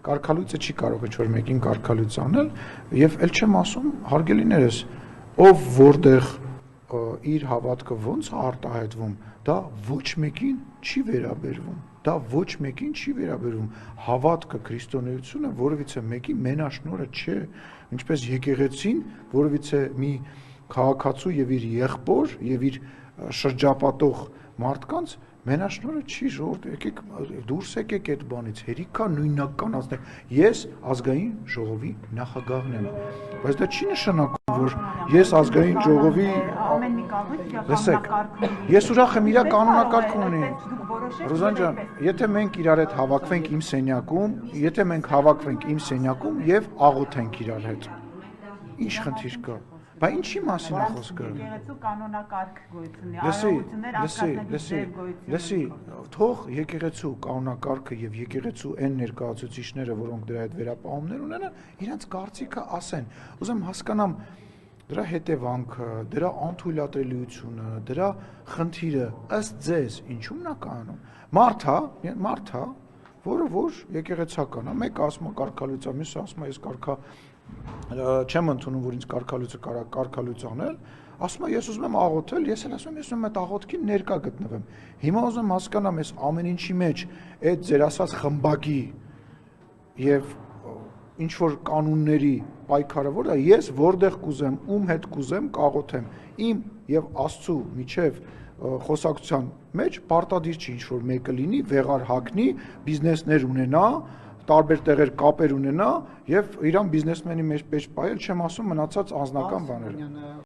կարգալույցը չի կարող ինչ-որ մեկին կարգալույց անել, եւ էլ չեմ ասում, հարգելիներս, ով որտեղ իր հավատքը ոնց է արտահայտվում, դա ոչ մեկին չի վերաբերվում, դա ոչ մեկին չի վերաբերվում, հավատքը, քրիստոնեությունը որևիցե մեկի մենաշնորհը չէ, ինչպես եկեղեցին որևիցե մի քաղաքացու եւ իր եղբոր եւ իր շրջապատող մարդկանց մենաշնորհը չի, ժողովուրդ, եկեք դուրս եկեք այդ բանից, հերիքա նույնականացնել։ Ես ազգային ժողովի նախագահն եմ, բայց դա չի նշանակում, որ ես ազգային ժողովի լսեք, ես ուրախ եմ իր կանոնակարգ ունի։ Ռուզան ջան, եթե մենք իրար հետ հավաքվենք իմ սենյակում, եթե մենք հավաքվենք իմ սենյակում եւ աղոթենք իրար հետ, ինչ խնդիր կա։ Բա ինչի մասին է խոսքը։ Եկեղեցու կանոնակարգ գոյություններ, լսի, թող եկեղեցու կանոնակարգը եւ եկեղեցու այն ներկայացուցիչները, որոնք դրա հետ վերապահումներ ունենան, իրենց կարծիքը ասեն։ Ուզում հասկանամ դրա հետևանքը, դրա անթույլատրելիությունը, դրա խնդիրը ըստ ձեզ ինչու՞մն է կանում։ Մարդ, որը որ եկեղեցական է, մեկը ասում է կարգալույց, մյուսը ասում է ես չեմ ընդունում, որ ինձ կարգալույց անել, ասում է ես ուզում եմ աղոթել, ես էլ ասում եմ ես ուզում եմ այդ աղոթքին ներկա գտնվեմ։ Հիմա ուզում եմ հասկանամ ես ամեն ինչի մեջ այդ ձեր ասած խմբակի եւ ինչ որ կանոնների պայքարը որ է, ես որտեղ կուզեմ, ում հետ կուզեմ կաղոթեմ։ Իմ եւ Աստծու միջև խոսակցության մեջ պարտադիր չի ինչ որ մեկը լինի, վեղար հագնի, բիզնեսներ ունենա, տարբեր տեղեր կապեր ունենա եւ իրան բիզնեսմենի մեջ պայել չեմ ասում մնացած անձնական բաները։